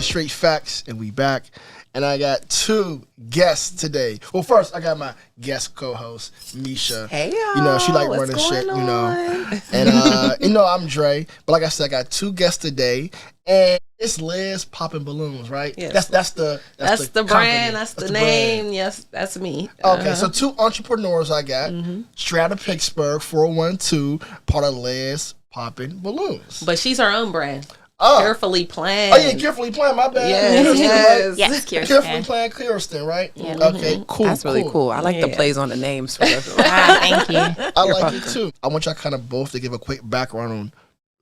Straight Facts, and we back. And I got two guests today. Well, first, I got my guest co-host, Misha. Hey, y'all. You know, she like What's running shit, going you know. on? And, you know, I'm Dre. But like I said, I got two guests today. And it's Liz popping balloons, right? Yes. That's the brand. company. That's the name. Brand. Yes, that's me. Okay, so two entrepreneurs I got. Straight out of Pittsburgh, 412, part of Liz popping balloons. But she's her own brand. Oh. Carefully Planned. Oh, yeah, Carefully Planned, my bad. Yes. Kierstin. Carefully Planned Kierstin, right? Yeah. Okay, cool. That's really cool. I like the plays on the names. For Thank you. I like it too. I want y'all kind of both to give a quick background on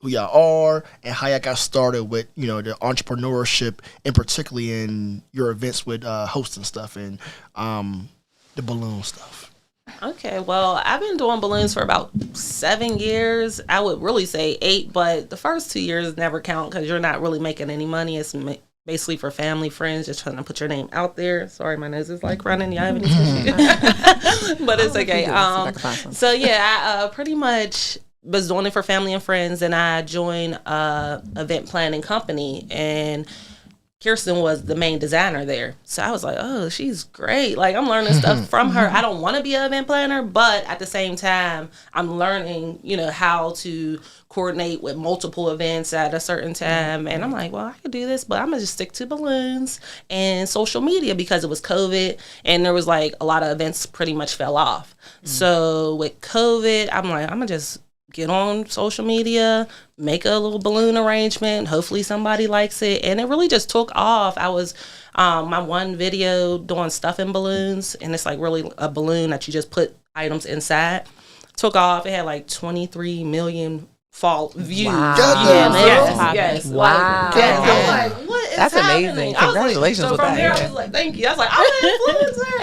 who y'all are and how y'all got started with, you know, the entrepreneurship, and particularly in your events with hosting stuff and the balloon stuff. Okay, well, I've been doing balloons for about 7 years. I would really say 8, but the first 2 years never count because you're not really making any money. It's basically for family, friends, just trying to put your name out there. Sorry, my nose is like running. Y'all have any tissue? But it's okay. So yeah, I pretty much was doing it for family and friends, and I joined a event planning company, and Kierstin was the main designer there. So I was like, oh, she's great. Like, I'm learning stuff from her. I don't want to be an event planner, but at the same time, I'm learning, you know, how to coordinate with multiple events at a certain time. And I'm like, well, I could do this, but I'm going to just stick to balloons and social media because it was COVID. And there was like a lot of events pretty much fell off. So with COVID, I'm like, I'm going to just get on social media, make a little balloon arrangement. Hopefully somebody likes it. And it really just took off. I was, my one video doing stuff in balloons, and it's like really a balloon that you just put items inside. Took off. It had like 23 million views. Wow. Yes. Wow. I'm like, what is That's happening? amazing. Congratulations so with from that. there, I was like, thank you. I was like, I'm an influencer.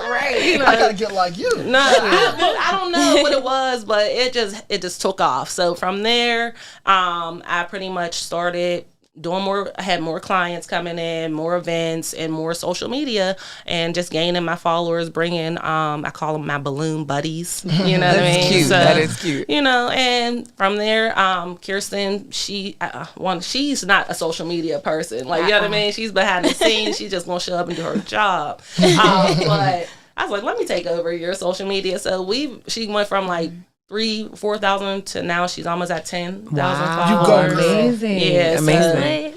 right. You know, I gotta get like you. no, I don't know what it was, but it just took off. So from there, I pretty much started doing more. I had more clients coming in, more events, and more social media, and just gaining my followers, bringing I call them my balloon buddies. You know what I mean? Cute. So, that is cute. You know, and from there, Kierstin, she's not a social media person. Like, you know what I mean? She's behind the scenes. She's just gonna show up and do her job. But I was like, let me take over your social media. So she went from like 3,000-4,000 to now she's almost at 10,000 You followers. go, girl. Amazing. Yeah, Amazing.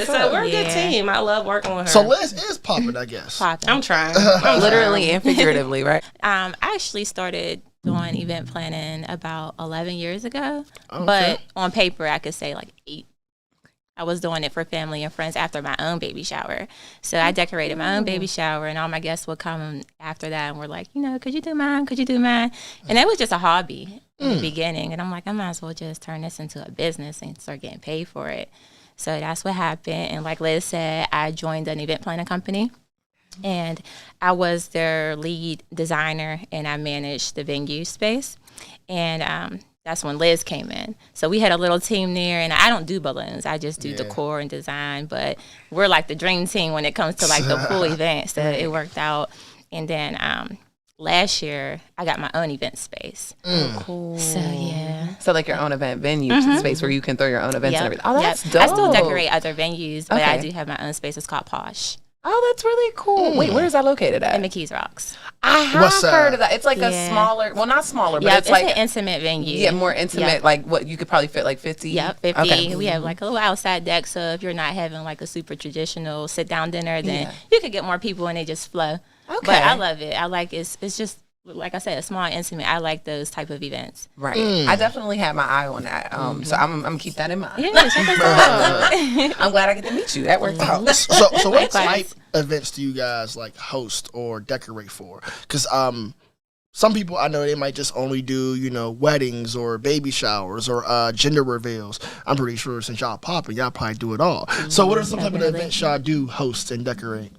So we're a good team. I love working with her. So Liz is popping, I guess. I'm trying. Literally and figuratively, right? I actually started doing event planning about 11 years ago, Okay. but on paper I could say like 8. I was doing it for family and friends after my own baby shower. So I decorated my own baby shower, and all my guests would come after that and were like, you know, could you do mine? Could you do mine? And that was just a hobby in the beginning. And I'm like, I might as well just turn this into a business and start getting paid for it. So that's what happened. And like Liz said, I joined an event planning company, and I was their lead designer, and I managed the venue space. And that's when Liz came in. So we had a little team there, and I don't do balloons. I just do decor and design, but we're like the dream team when it comes to like the full event. So it worked out. And then last year, I got my own event space. Cool. So yeah. So like your own event venue space where you can throw your own events and everything. Oh, that's dope. I still decorate other venues, but I Okay. do have my own space. It's called Posh Oh, that's really cool. Wait, where is that located at? in McKees Rocks. I have What's that? heard of that. It's like a Yeah. smaller, well, not smaller, but Yeah, it's it's like an intimate venue. yeah, more intimate. Yep. Like what you could probably fit like 50. Yep, 50. Okay. We have like a little outside deck, so if you're not having like a super traditional sit-down dinner, then Yeah. you could get more people and they just flow. Okay. But I love it. I like it's just, like I said, a small, intimate. I like those type of events. Right. I definitely have my eye on that. So I'm gonna keep that in mind. Yeah, check us out. I'm glad I get to meet you. That works out. So what Likewise. type events do you guys like host or decorate for? Because some people I know they might just only do, you know, weddings or baby showers or gender reveals. I'm pretty sure since y'all popping, y'all probably do it all. So what are some type of Definitely. events y'all do host and decorate?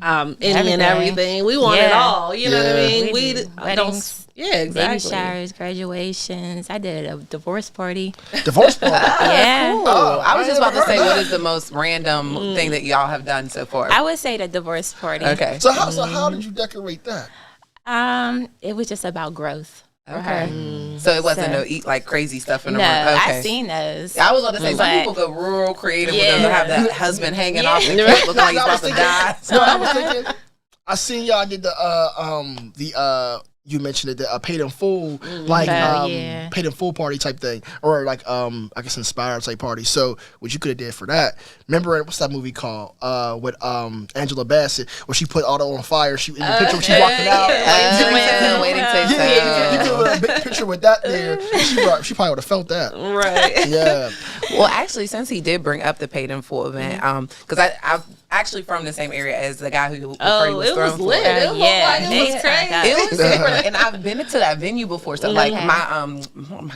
Any and everything. We want it Yeah. all. You know what I mean? We do I don't. weddings, Yeah, exactly. Baby showers, graduations. I did a divorce party. Divorce party. Yeah. Oh, I was just about to never say, heard what that. is the most random thing that y'all have done so far? I would say the divorce party. Okay. So how did you decorate that? It was just about growth. Okay. So it wasn't no eat like crazy stuff in the No, room. Okay. I've seen those. I was about to say, some But- people go real creative with Yeah. them. They'll have that husband hanging off and No, looking like he's I about was to thinking- die. No, I was thinking. I seen y'all did the you mentioned it, the paid in full, like yeah. paid in full party type thing, or like I guess inspired type party. So what you could have did for that? Remember what's that movie called? With Angela Bassett, where she put auto on fire. She in the picture when she walking out. Waiting Yeah, you did a big picture with that there. She probably would have felt that. Right. Yeah. Well, actually, since he did bring up the paid in full event, because I'm actually from the same area as the guy who Oh, was it was thrown lit. for. It looked like it was crazy. It was super, and I've been to that venue before. So like my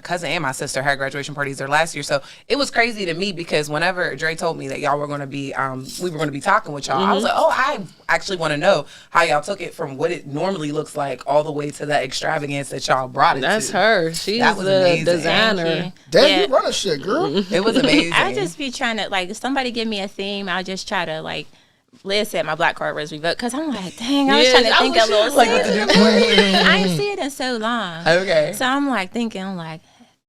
cousin and my sister had graduation parties there last year. So it was crazy to me because whenever Dre told me that y'all were going to be, we were going to be talking with y'all, I was like, oh, I actually want to know how y'all took it from what it normally looks like all the way to that extravagance that y'all brought it That's to. her. She's That was the amazing. designer. Damn, you run a shit, girl. It was amazing. I just be trying to, like, if somebody give me a theme, I'll just try to, like, Liz said my black card was revoked because I'm like, dang, I was trying to think a little like what to do. I ain't see it in so long. Okay. So I'm like thinking,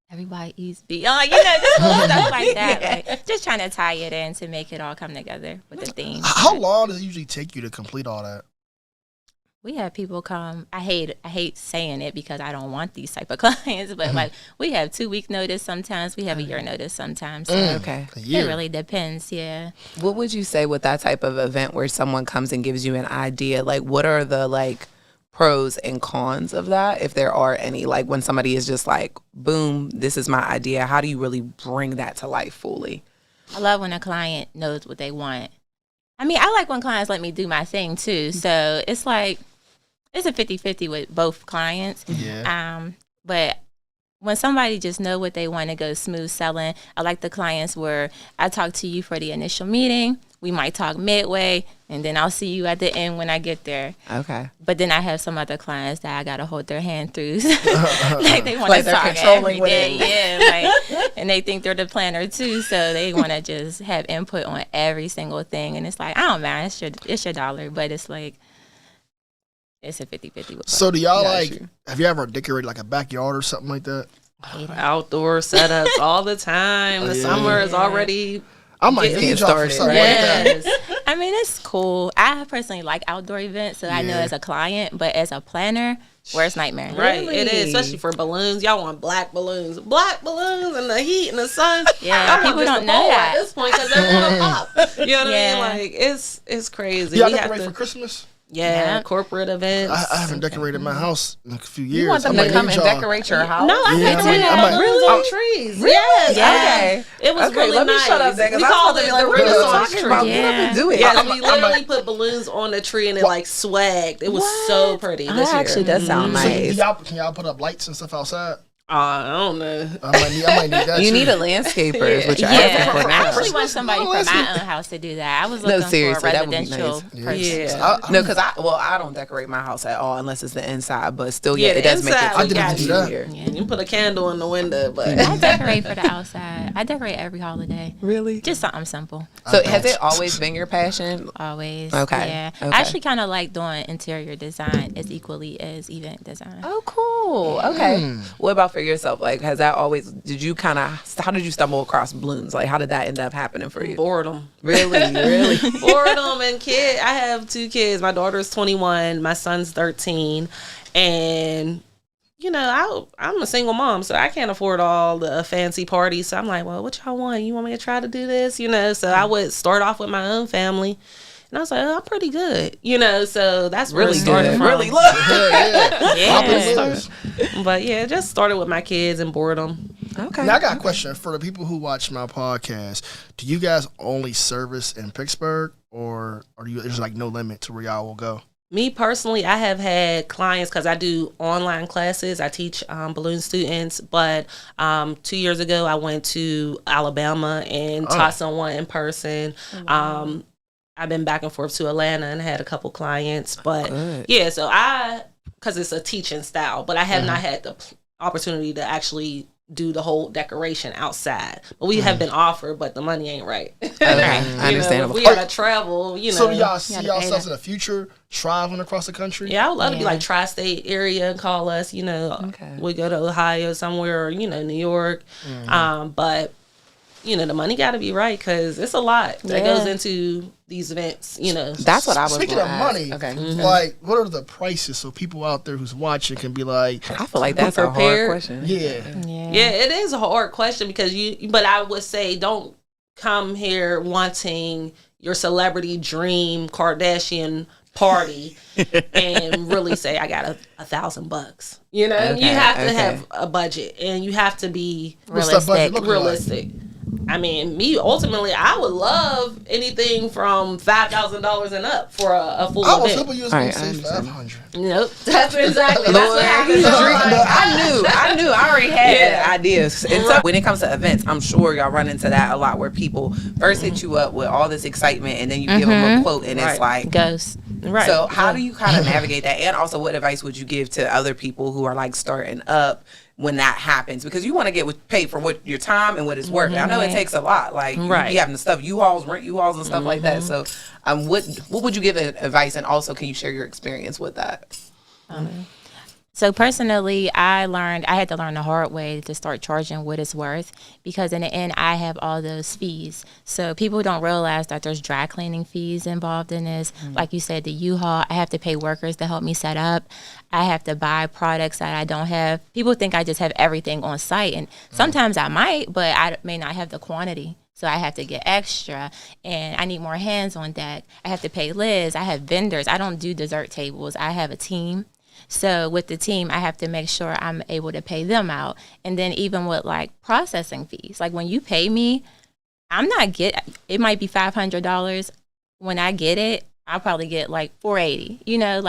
everybody eats beef. Like, you know, just little stuff like that. Like, just trying to tie it in to make it all come together with the theme. How long does it usually take you to complete all that? We have people come. I hate saying it because I don't want these type of clients, but like we have 2-week notice sometimes. We have a year notice sometimes. So Okay. Yeah. it really depends. Yeah. What would you say with that type of event where someone comes and gives you an idea? Like, what are the like pros and cons of that, if there are any? Like, when somebody is just like, boom, this is my idea. How do you really bring that to life fully? I love when a client knows what they want. I mean, I like when clients let me do my thing too. So it's like, it's a 50-50 with both clients. Yeah. But when somebody just know what they want to go smooth selling, I like the clients where I talk to you for the initial meeting. We might talk midway, and then I'll see you at the end when I get there. Okay. But then I have some other clients that I got to hold their hand through. Like they want Like to they're talk controlling every with day. it. Yeah, like, and they think they're the planner too, so they want to just have input on every single thing. And it's like, I don't mind, it's your dollar, but it's like, it's a 50-50. So do y'all Got like? you. Have you ever decorated like a backyard or something like that? Outdoor setups all the time. The Yeah. summer is already. I might Getting need y'all for started. something like that. Yes. I mean, it's cool. I personally like outdoor events, so I know Yeah. as a client, but as a planner, worst nightmare. Right, it Really? is, especially for balloons. Y'all want black balloons in the heat and the sun. Yeah, Y'all want people just don't a know bowl that. at this point because they're gonna pop. You know what Yeah. I mean? Like it's crazy. Y'all We have decorate to, for Christmas? yeah, Yeah. corporate events. I haven't decorated my house in a few years. You want them I to might come need and y'all. decorate your house? No, I Yeah, think I might- I might- balloons on trees. Yes, Okay. It was Okay, really let me nice. shut up then, 'cause We I was called about to it be the like, what are you Renaissance talking tree. about? Get up and do it. Yes, I we might- literally put balloons on the tree and it like swagged. It was so pretty this That year. actually does sound So do nice. can y'all put up lights and stuff outside? I don't know. I might need that. You too. need a landscaper, is what you're Yeah, asking for I now. actually want somebody No, from listen. my own house to do that. I was No, looking for a seriously, that would be residential nice. person. Yeah. No, because I don't decorate my house at all unless it's the inside, but still, Yeah, it the does make inside, it we got you. easier. Yeah. You can put a candle in the window, but I decorate for the outside. I decorate every holiday. Really? Just something simple. So has it always been your passion? Always. Okay, Yeah. okay. I actually kind of like doing interior design as equally as event design. Oh, cool. Okay. What about for yourself? Like, has that always? How did you stumble across balloons? Like, how did that end up happening for you? boredom. Really, really. Boredom and kid. I have 2 kids. My daughter's 21. My son's 13. And, you know, I'm a single mom, so I can't afford all the fancy parties. So I'm like, well, what y'all want? You want me to try to do this? You know, so I would start off with my own family. And I was like, oh, I'm pretty good. You know, so that's where Really it started good. from. Really, look. Yeah. But yeah, it just started with my kids and boredom. Okay. Now I got a question for the people who watch my podcast. Do you guys only service in Pittsburgh, or there's like no limit to where y'all will go? Me personally, I have had clients because I do online classes. I teach balloon students, but 2 years ago I went to Alabama and taught someone in person. I've been back and forth to Atlanta and had a couple clients, but Good. yeah, so because it's a teaching style, but I have not had the opportunity to actually do the whole decoration outside. But we have been offered, but the money ain't right. Okay, understandable. If we gotta travel, So do y'all see yourselves in the future traveling across the country? Yeah, I would love to be like tri-state area and call us, we go to Ohio somewhere, or, New York. But, the money got to be right because it's a lot that goes into these events, That's what I was Speaking of gonna money, ask. Okay. like, what are the prices so people out there who's watching can be like, I feel like that's a hard prepared. question. yeah. Yeah, it is a hard question because but I would say don't come here wanting your celebrity dream Kardashian party and really say I got $1,000. You have to have a budget and you have to be What's that budget realistic. like? I mean, ultimately, I would love anything from $5,000 and up for a full I was event. hoping you was going to say 500. Nope, that's exactly. Lord, what happened. I knew. I already had ideas. And so when it comes to events, I'm sure y'all run into that a lot where people first hit you up with all this excitement and then you give them a quote and it's like Ghost. Right. So how do you kind of navigate that? And also, what advice would you give to other people who are like starting up when that happens? Because you want to get paid for what your time and what it's worth. I know it takes a lot. Like you be having the stuff rent U-Hauls and stuff like that. So what would you give advice? And also, can you share your experience with that? So personally, I had to learn the hard way to start charging what it's worth because in the end, I have all those fees. So people don't realize that there's dry cleaning fees involved in this. Like you said, the U-Haul, I have to pay workers to help me set up. I have to buy products that I don't have. People think I just have everything on site. And sometimes I might, but I may not have the quantity. So I have to get extra and I need more hands on deck. I have to pay Liz. I have vendors. I don't do dessert tables. I have a team. So with the team, I have to make sure I'm able to pay them out. And then even with like processing fees, like when you pay me, it might be $500. When I get it, I'll probably get like $480,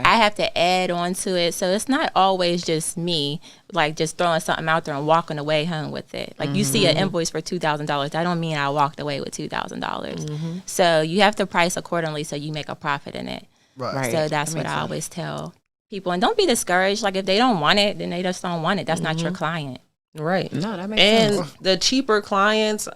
I have to add on to it. So it's not always just me, like just throwing something out there and walking away home with it. Like you see an invoice for $2,000. That don't mean I walked away with $2,000. So you have to price accordingly so you make a profit in it. Right. So that's what I always tell people. And don't be discouraged. Like if they don't want it, then they just don't want it. That's not your client. Right. No, that makes sense. And the cheaper clients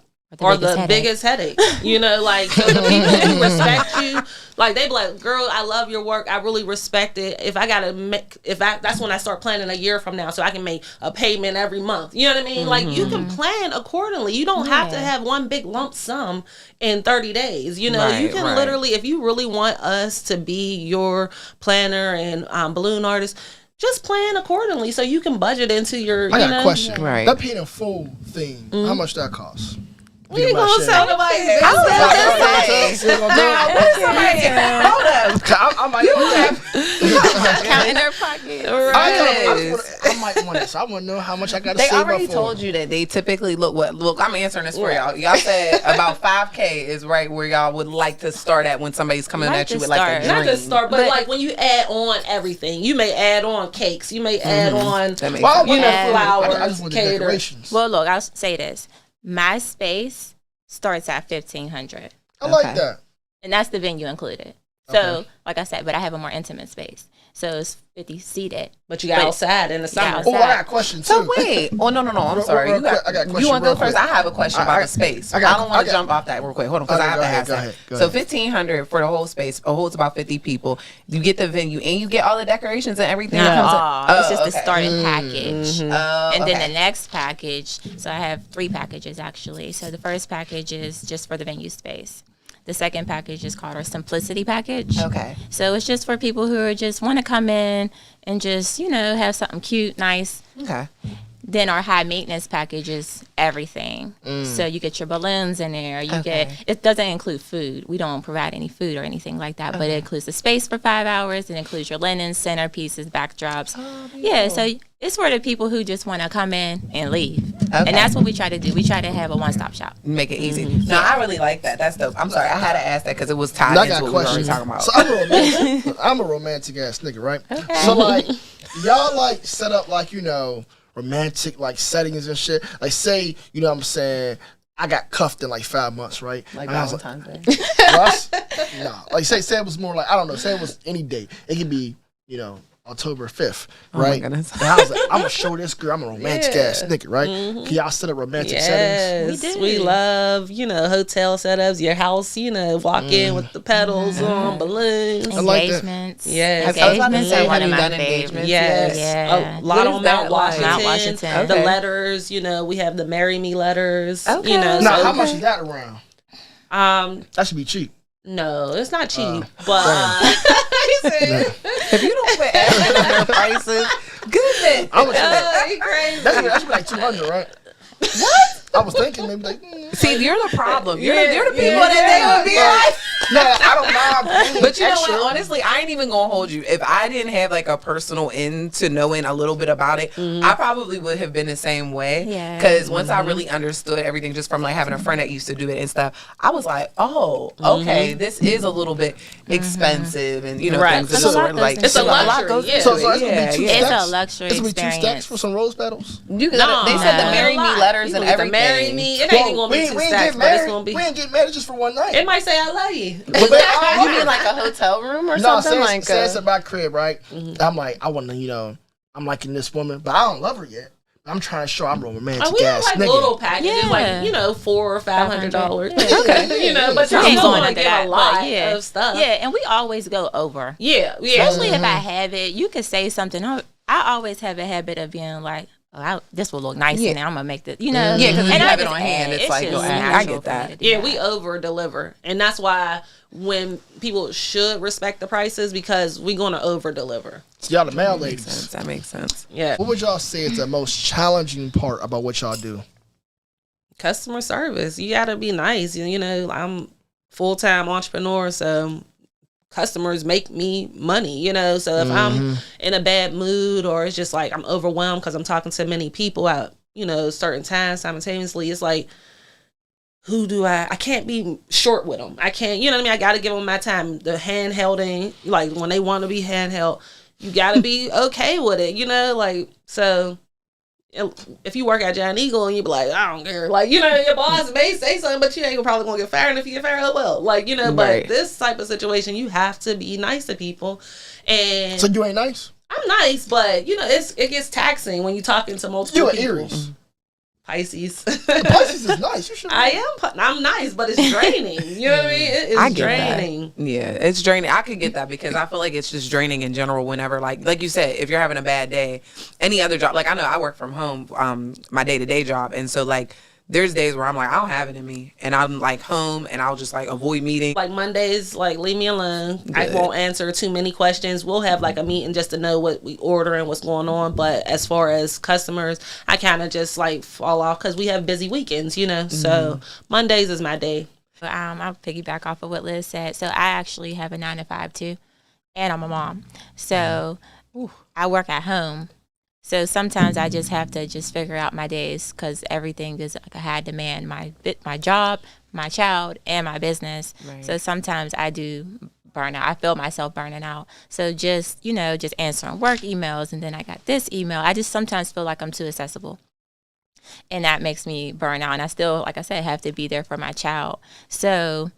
are the biggest headache. So the people who respect you, like they be like, girl, I love your work. I really respect it. That's when I start planning a year from now so I can make a payment every month. You know what I mean? Like you can plan accordingly. You don't have to have one big lump sum in 30 days. You can literally, if you really want us to be your planner and balloon artist, just plan accordingly so you can budget into your, I got a question. Right. That paid in full thing, how much that costs? We ain't gonna tell nobody. Hold up. Count in their pocket. I might want this. I want to know how much I got to save up for. They already told you that they typically look, I'm answering this for y'all. Y'all said about 5K is right where y'all would like to start at when somebody's coming at you with like a dream. Not just start, but like when you add on everything. You may add on cakes. You may add on, flowers, I just want the decorations. Well, look, I'll say this. My space starts at $1,500. I like that. And that's the venue included. So, like I said, but I have a more intimate space. So it's 50 seated. But you got outside in the summer. Oh, I got a question too. So wait. Oh, no. I'm sorry. I got a question. You want to go first? Quick. I have a question about the space. I don't want to jump off that real quick. Hold on, because I have to ask that. So $1,500 for the whole space. It holds about 50 people. You get the venue and you get all the decorations and everything. It's just the starting package. And then the next package. So I have 3 packages actually. So the first package is just for the venue space. The second package is called our Simplicity package. Okay. So it's just for people who are just want to come in and just, have something cute, nice. Okay. Then our high maintenance package is everything. So you get your balloons in there. It doesn't include food. We don't provide any food or anything like that, but it includes the space for 5 hours. It includes your linens, centerpieces, backdrops. So it's for the people who just want to come in and leave. Okay. And that's what we try to do. We try to have a one-stop shop. Make it easy. No, I really like that. That's dope. I'm sorry. I had to ask that because it was tied into what we were already talking about. So I'm a romantic ass nigga, right? Okay. So like, y'all like set up like, romantic like settings and shit. Like say, what I'm saying, I got cuffed in like 5 months, right? Like Valentine's Day. No. Like say it was more like, I don't know, say it was any day. It could be, a October 5th, Oh my right? goodness. And I was like, I'm gonna show this girl I'm a romantic ass nigga, right? Can y'all set up romantic settings? Yes, We we do. love, hotel setups, your house, walk in with the petals on, balloons. I like that. Engagements. Yes. I was about to Engagements say, are one have of you my done favorites. engagements? Yes. Yeah. A lot What on is Mount that like? Washington. Mount Washington. The Okay. letters, we have the marry me letters. Okay. So, Now, how much is that around? That should be cheap. No, it's not cheap. But he said, If you don't put effort in their prices, goodness. How much is that? you crazy. That should be like 200, right? What? I was thinking maybe like. See, you're the problem. You're the people Yeah. that they would be like. No, I don't mind paying But you know extra. what? Honestly, I ain't even gonna hold you. If I didn't have like a personal end to knowing a little bit about it, I probably would have been the same way. Yeah. Because once I really understood everything, just from like having a friend that used to do it and stuff, I was like, oh, okay, this is a little bit expensive, and Right. things of It's the a lot sort. goes Like into It's a it. luxury, goes yeah. into So it. it's gonna be Yeah, two yeah. It's stacks. a luxury It's gonna be 2 stacks experience. for some rose petals. You No, they said the no. marry me letters and You gonna everything. marry me. It ain't even gonna be 2 stacks, but it's gonna be. We ain't get married just for one night. It might say I love you. You mean like a hotel room or No, something like say it's at my crib, right? I'm like, I want to, I'm liking this woman, but I don't love her yet. I'm trying to show I'm a romantic We have ass like nigga. little packages, Yeah. like $400 or $500. Okay. But You you're ain't still going gonna into get that, a lot but yeah. of stuff. Yeah, and we always go over. Yeah. Especially if I have it, you could say something. I always have a habit of being like, this will look nice, Yeah. and I'm gonna make this. Yeah, because if and you I have it just on hand, add. it's like, just I natural get for me that. to do Yeah, that. we over deliver, and that's why when people should respect the prices because we're gonna over deliver. So y'all the male ladies. That makes sense. Yeah, What would y'all say is the most challenging part about what y'all do? customer service. You gotta be nice. I'm full-time entrepreneur, so customers make me money. So if I'm in a bad mood or it's just like I'm overwhelmed because I'm talking to many people at certain times simultaneously, it's like, who do I can't be short with them. I can't, I got to give them my time. The handhelding, like when they want to be handheld, you got to be okay with it, so if you work at Giant Eagle and you be like, I don't care, your boss may say something, but you ain't probably gonna get fired. And if you get fired, oh well, but Right. this type of situation, you have to be nice to people. And So you ain't nice? I'm nice, but it gets taxing when you're talking to multiple You an people. Aries. Pisces. Pisces is nice. You should. I'm nice, but it's draining. You know what I mean? It is I get that. draining. Yeah, it's draining. I could get that because I feel like it's just draining in general whenever, like you said, if you're having a bad day, any other job, like I know I work from home, my day-to-day job, and so like there's days where I'm like, I don't have it in me, and I'm like home and I'll just like avoid meeting. Like Mondays, leave me alone. I Good. won't answer too many questions. We'll have a meeting just to know what we order and what's going on. But as far as customers, I kind of just fall off because we have busy weekends, So Mondays is my day. I'll piggyback off of what Liz said. So I actually have a 9-to-5 too, and I'm a mom. So I work at home. So sometimes I just have to figure out my days because everything is like a high demand. My job, my child, and my business. Right. So sometimes I do burn out. I feel myself burning out. So just answering work emails, and then I got this email. I just sometimes feel like I'm too accessible. And that makes me burn out. And I still, like I said, have to be there for my child. So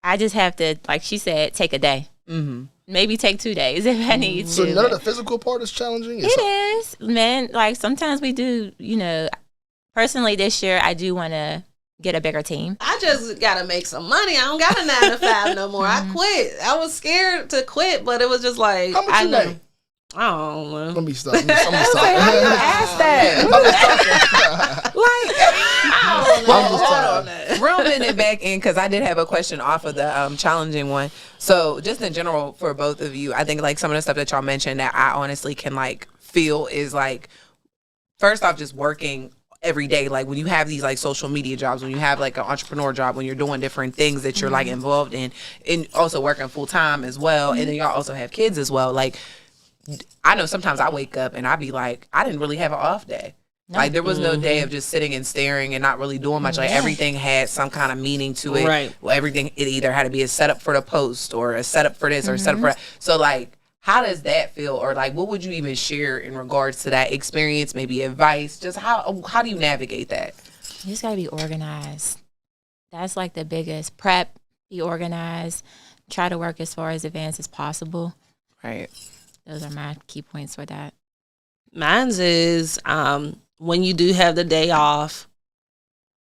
I just have to, like she said, take a day. Mm-hmm. Maybe take 2 days if I need So to. none of the physical part is challenging? It is, man. Like sometimes we do, personally this year I do want to get a bigger team. I just gotta make some money. I don't got a 9-to-5 no more. I quit. I was scared to quit, but it was just like How much you make? I don't know. Let me stop. I'm gonna stop. Ask that. I'm just tired. Reeling it back in because I did have a question off of the challenging one. So just in general for both of you, I think like some of the stuff that y'all mentioned that I honestly can feel is first off just working every day, like when you have these social media jobs, when you have an entrepreneur job, when you're doing different things that you're involved in, and also working full time as well, and then y'all also have kids as well. I know sometimes I wake up and I be like, I didn't really have an off day. No. There was no day of just sitting and staring and not really doing much. Everything had some kind of meaning to it. Right. Well, everything, it either had to be a setup for the post or a setup for this or a setup for that. So how does that feel? Or what would you even share in regards to that experience? Maybe advice? Just how do you navigate that? You just gotta be organized. That's the biggest. Prep, be organized, try to work as far as advanced as possible. Right. those are my key points for that. Mine's is when you do have the day off,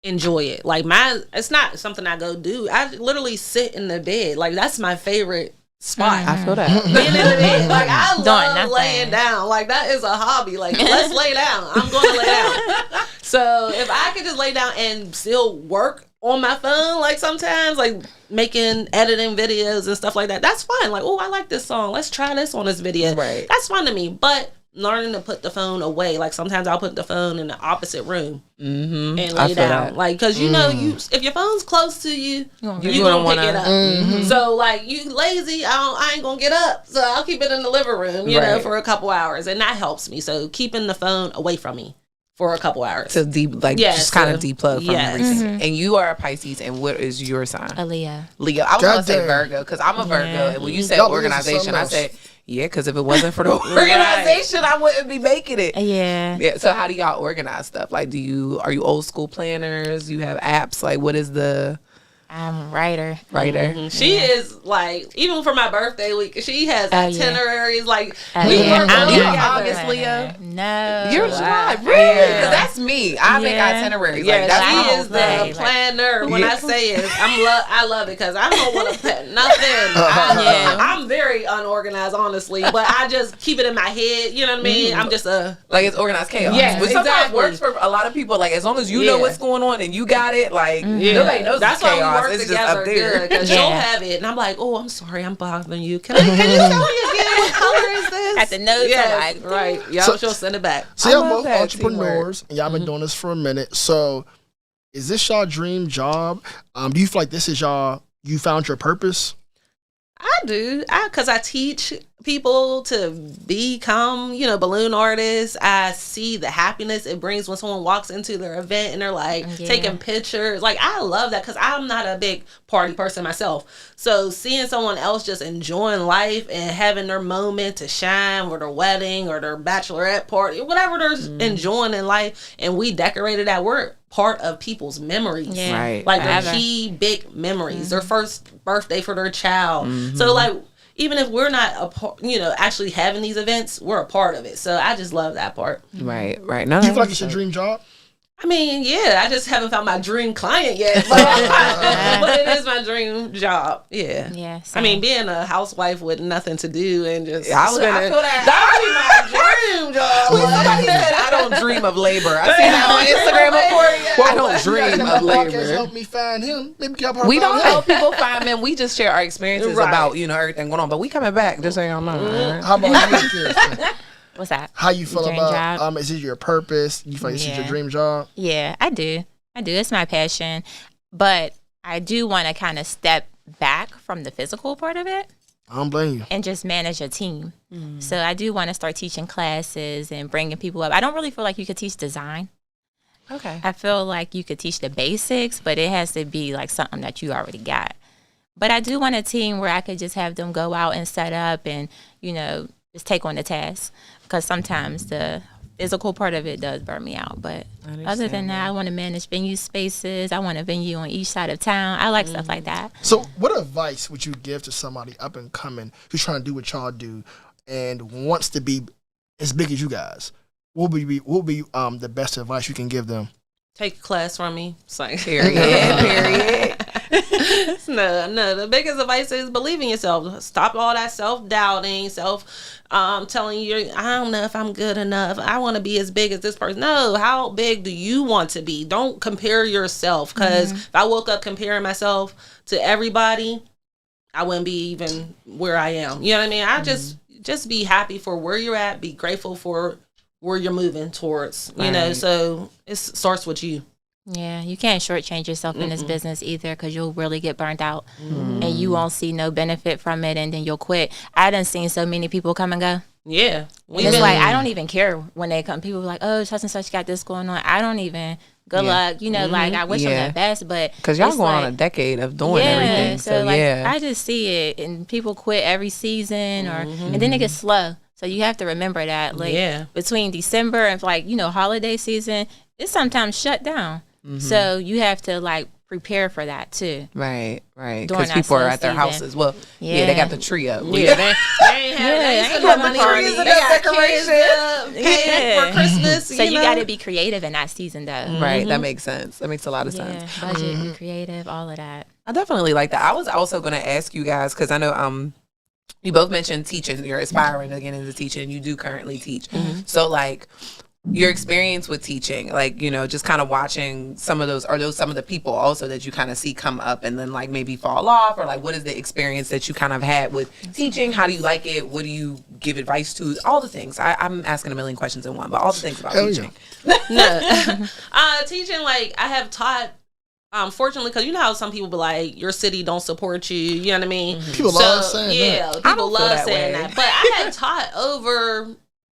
enjoy it. Like mine, it's not something I go do. I literally sit in the bed. Like that's my favorite spot. I feel that. Being in the bed. Like I love nothing. laying down. Like that is a hobby. Like let's lay down. I'm going to lay down. So if I could just lay down and still work on my phone, like sometimes, like editing videos and stuff like that, that's fun. Like, oh, I like this song. Let's try this on this video. Right. That's fun to me. But learning to put the phone away, like sometimes I'll put the phone in the opposite room and lay down. that. Like, because you know, if your phone's close to you, you're gonna pick it up. So like, you lazy, I ain't gonna get up, so I'll keep it in the living room, you know, for a couple hours, and that helps me. So keeping the phone away from me for a couple hours To just kind of deplug from everything. And you are a Pisces, and what is your sign? A Leo. Leo. I was going to say Virgo, because I'm a Virgo, and when you said organization, I said, yeah, because if it wasn't for the organization, I wouldn't be making it. Yeah. So how do y'all organize stuff? Like, are you old school planners? You have apps? Like, what is the... I'm a writer. She is like, even for my birthday week, she has itineraries. Like, we were August, Leo. No, You're July, really? Because that's me. I make itineraries. Yeah, like, that's she my is whole the thing. planner. When I say it, I love it because I don't want to put nothing. I'm very unorganized, honestly, but I just keep it in my head. You know what I mean? I'm just like it's organized chaos. Yes, Which sometimes exactly. works for a lot of people. Like as long as you know what's going on and you got it, like nobody knows that's it's why chaos. we work It's just together up there. good because she'll have it, and I'm like, oh, I'm sorry, I'm bothering you. Can you tell me again what color is this? At the notes, Yes, I'm like, right. Yeah, So- she'll send it back. So y'all love both that entrepreneurs, and y'all been doing this for a minute. So, is this y'all dream job? Do you feel like this is you found your purpose? I do. Because I teach people to become, balloon artists. I see the happiness it brings when someone walks into their event and they're like taking pictures. Like, I love that because I'm not a big party person myself. So seeing someone else just enjoying life and having their moment to shine or their wedding or their bachelorette party, whatever they're enjoying in life, and we decorated that, we're part of people's memories. Yeah. Right. Like their key big memories, their first birthday for their child. So like, even if we're not a part, actually having these events, we're a part of it. So I just love that part. Right. No, Do you feel like it's your dream job? I mean, yeah, I just haven't found my dream client yet, but it is my dream job. Yeah. Yeah. I mean, being a housewife with nothing to do and just I feel that would be my dream job. Somebody said I don't dream of labor. I seen that on Instagram before. I don't dream of labor. Help me find him. Maybe y'all We don't help people find men. We just share our experiences about everything going on. But we coming back. Just so y'all know. Right? How about you, Kierstin? What's that? How you feel Dream about job? is it your purpose? You feel like this is your dream job? Yeah, I do. It's my passion. But I do want to kind of step back from the physical part of it I don't blame you. and just manage a team. So I do want to start teaching classes and bringing people up. I don't really feel like you could teach design. Okay. I feel like you could teach the basics, but it has to be like something that you already got. But I do want a team where I could just have them go out and set up and, just take on the task. Because sometimes the physical part of it does burn me out. But other than that, I want to manage venue spaces. I want a venue on each side of town. I like stuff like that. So, what advice would you give to somebody up and coming who's trying to do what y'all do and wants to be as big as you guys? What would be the best advice you can give them? Take a class from me. It's like, Period. No. The biggest advice is believe in yourself. Stop all that self-doubting, telling you, I don't know if I'm good enough. I want to be as big as this person. No, how big do you want to be? Don't compare yourself, because if I woke up comparing myself to everybody, I wouldn't be even where I am. You know what I mean? I just be happy for where you're at. Be grateful for where you're moving towards. So it starts with you. Yeah, you can't shortchange yourself in this business either, because you'll really get burned out and you won't see no benefit from it, and then you'll quit. I done seen so many people come and go. Yeah. It's like, I don't even care when they come. People are like, oh, such and such got this going on. I don't even, good luck. Like, I wish them the best, but. Because y'all it's going like, on a decade of doing everything. So I just see it, and people quit every season, and then it gets slow. So you have to remember that, between December and holiday season, it's sometimes shut down. So you have to prepare for that too. Right. During Because that people are slow at their season. houses. Well, yeah, they got the tree up. Yeah, they ain't have the money. trees and They got decorations. kids for Christmas. So you got to be creative in that season, though. Right. That makes sense. That makes a lot of Yeah, sense. budget, creative, all of that. I definitely like that. I was also going to ask you guys, because I know you both mentioned teaching. You're aspiring to get into teaching. You do currently teach. So, like, your experience with teaching, like, you know, just kind of watching some of those, are those some of the people also that you kind of see come up and then, like, maybe fall off? Or, like, what is the experience that you kind of had with teaching? How do you like it? What do you give advice to? All the things. I'm asking a million questions in one, but all the things about teaching. No. Teaching, like, I have taught. Fortunately, because you know how some people be like, your city don't support you. You know what I mean? People love saying that. Yeah, people love that saying way. that. But I had taught over,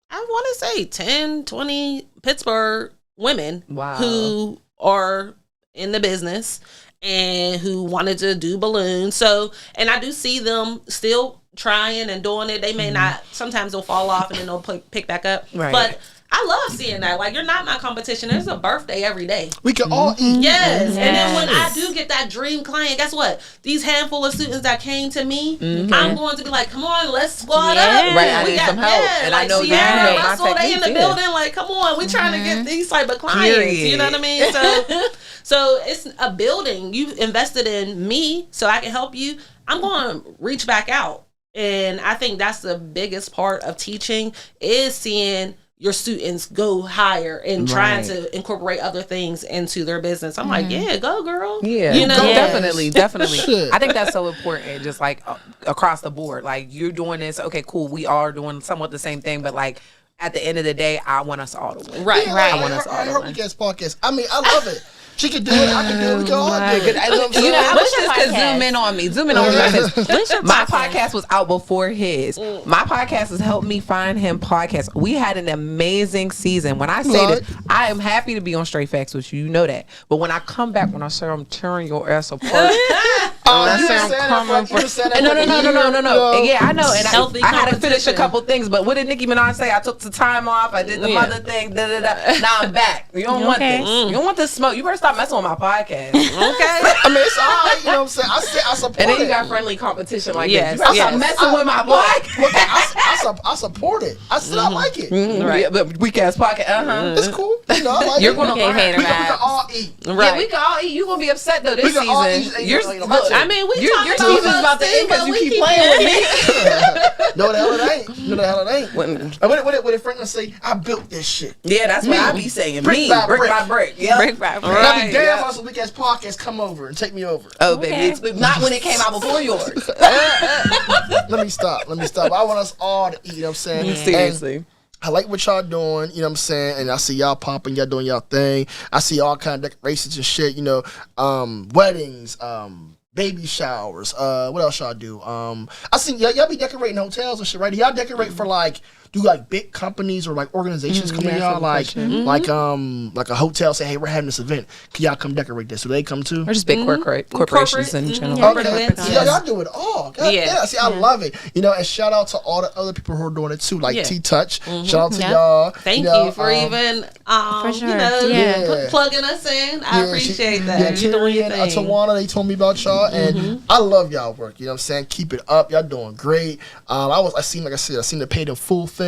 I want to say 10, 20 Pittsburgh women who are in the business and who wanted to do balloons. So, and I do see them still trying and doing it. They may not, sometimes they'll fall off and then they'll pick back up. Right. But I love seeing that. Like, you're not my competition. There's a birthday every day. We can all eat. Yes. And then when I do get that dream client, guess what? These handful of students that came to me, I'm going to be like, come on, let's squad up. Right, I need some help. And I know you know my Russell, they in the techniques, building, like, come on, we trying to get these type of clients. You know what I mean? So it's a building. You invested in me so I can help you. I'm going to reach back out. And I think that's the biggest part of teaching is seeing your students go higher and trying to incorporate other things into their business. I'm like, yeah, go girl. Yeah, you know, definitely. Shit. I think that's so important, just like across the board. Like, you're doing this, okay, cool. We are doing somewhat the same thing, but like at the end of the day, I want us all to win. Right. Yeah, I like, want us all to her win. weekend's podcast. I mean, I love it. She can do it. I can do it. We can all do it. You know what I'm You know, saying? I wish this could podcast? zoom in on me. Zoom in on me. What's your My podcast? podcast was out before his. My podcast has helped me find him podcasts. We had an amazing season. When I say Right. this, I am happy to be on Straight Facts with you. You know that. But when I come back, when I say I'm tearing your ass apart. You say I'm just said coming that, you just said that No. for Yeah, I know. And Healthy I had to finish a competition. couple things. But what did Nicki Minaj say? I took the time off. I did the mother thing. Now I'm back. You don't want Okay. this. You don't want this smoke. You better stop messing with my podcast. Okay. I mean, it's all right. You know what I'm saying? I support And then you it. got friendly competition like Yes, this. You better stop yes. messing with my podcast. Look, I support it. I still like it. Right. Yeah, but weak ass podcast. It's cool. You know, I like You're it. gonna we learn. can all eat. Right. Yeah, we can all eat. You gonna be upset though this We can all eat. season. You know, my I mean, we your talking season's about about to end because you keep playing with me. No, the hell it ain't. No, the hell it ain't. What did Franklin say? I built this shit. Yeah, that's what I be saying. Brick Me, by brick brick. by brick. Yeah. Brick by brick. Right, Right, I be damn yeah. Hustle Week Ass Podcast come over and take me over. Oh, baby, Okay. it's not when it came out before yours. Let me stop. I want us all to eat, you know what I'm saying? Seriously. I like what y'all doing, you know what I'm saying? And I see y'all popping, y'all doing y'all thing. I see all kind of decorations and shit, you know, weddings, baby showers. What else y'all do? I see y'all be decorating hotels and shit, right? Do y'all decorate for like big companies or like organizations come to y'all like a hotel say, hey, we're having this event. Can y'all come decorate this? Do they come too? Or just big corporations in general. Yeah. Corporate events. See, y'all do it all. God, Yeah. yeah. See, I love it. You know, and shout out to all the other people who are doing it too, like Yeah. T-Touch. Shout out to Yep. y'all. Thank know, you for even, For sure. you know, Yeah. plugging us in. I appreciate that. You're doing your Terry thing. and Tawana, they told me about y'all, and I love y'all work. You know what I'm saying? Keep it up. Y'all doing great. I seen the Paid in Full thing.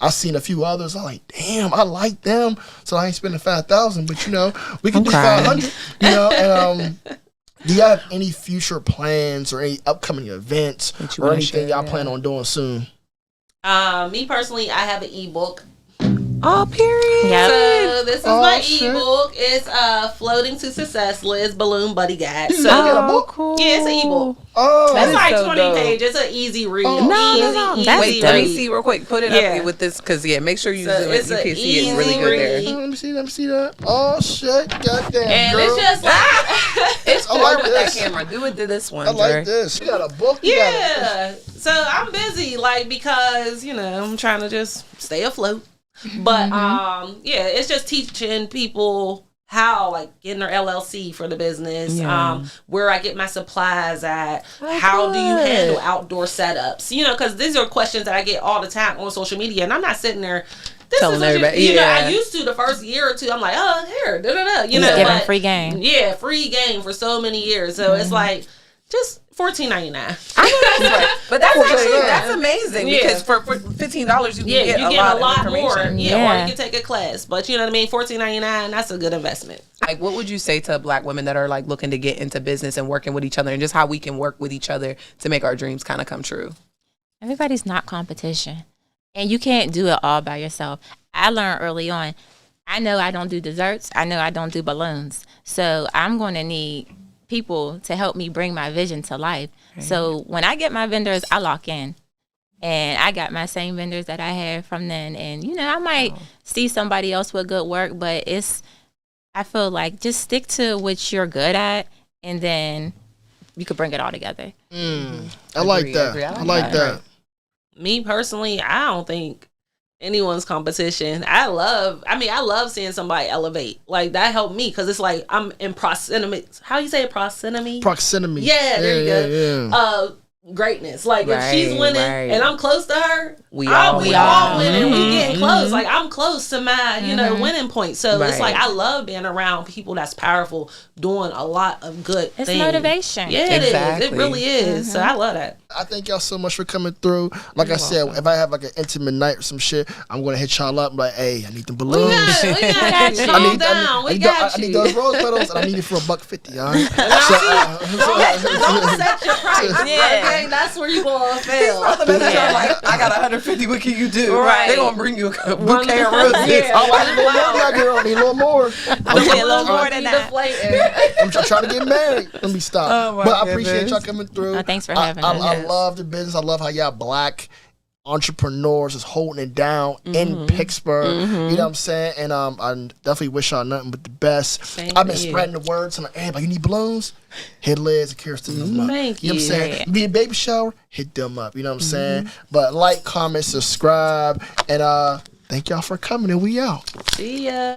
I seen a few others. I'm like, damn, I like them. So I ain't spending $5,000, but you know, we can do crying. 500. You know, and do y'all have any future plans or any upcoming events That you or wanna anything share, y'all plan on doing soon? Me personally, I have an ebook. Oh, period. Yep. So this is Oh, my shit. ebook. It's Floating to Success, Liz Balloon Buddy Guide. You So got a book? cool. yeah, it's an ebook. Oh, That It's is like so 20 dope. pages. It's an easy read. Oh, No. Easy That's Wait, let me read. see real quick. Put it Yeah. up with this, because make sure you So zoom in. it's You a can see it really easy good there. read. let me see that. Oh shit, goddamn, And girl. it's just like, It's I like with that this. camera. Do it to this one, I like Dre. this. You got a book. You got a- yeah. So I'm busy, like, because, you know, I'm trying to just stay afloat. But yeah, it's just teaching people how, like, getting their LLC for the business, Yeah. where I get my supplies at, how do you handle outdoor setups, you know, because these are questions that I get all the time on social media, and I'm not sitting there this Telling is what everybody, you know, yeah. I used to the first year or two. I'm like, oh, here, you know, Giving but, free game. Yeah, free game for so many years. So it's like just $14.99. I know that's right. But that's amazing because for $15 you can get a lot more. information. Yeah, or you can take a class. But you know what I mean? $14.99, that's a good investment. Like, what would you say to Black women that are like looking to get into business and working with each other, and just how we can work with each other to make our dreams kind of come true? Everybody's not competition, and you can't do it all by yourself. I learned early on. I know I don't do desserts. I know I don't do balloons. So I'm going to need people to help me bring my vision to life. So when I get my vendors, I lock in. And I got my same vendors that I had from then. And, you know, I might see somebody else with good work, but I feel like just stick to what you're good at, and then you could bring it all together. I like that. I like that. Me personally, I don't think anyone's competition. I love seeing somebody elevate. Like, that helped me because it's like I'm in proximity. How you say it? Proximity? Proximity. Yeah, there you go. Greatness. Like, if she's winning and I'm close to her, we all winning. We getting close. Like, I'm close to my, you know, winning point. So it's like I love being around people that's powerful, doing a lot of good things. It's motivation. Yeah, it is. It really is. So I love that. I thank y'all so much for coming through. Like I said, if I have like an intimate night or some shit, I'm gonna hit y'all up like, hey, I need them balloons. We got you. Calm down. We got you. I need those rose petals, and I need it for $1.50. All right. Don't set your price. Yeah. Okay, that's where you gonna fail. Like, I got 150. What can you do? Right. They're gonna bring you a bouquet of roses. Yeah. I need a little more. A little more than that. I'm trying to get married. Let me stop. Oh, but I appreciate y'all coming through. Thanks for having us. I love the business. I love how y'all Black entrepreneurs is holding it down in Pittsburgh. You know what I'm saying? And I definitely wish y'all nothing but the best. I've been spreading the word. So like, hey, you need balloons? Hit Liz and Kierstin them up. Thank you. You know what I'm saying? Be a baby shower? Hit them up. You know what I'm saying? But like, comment, subscribe, and thank y'all for coming, and we out. See ya.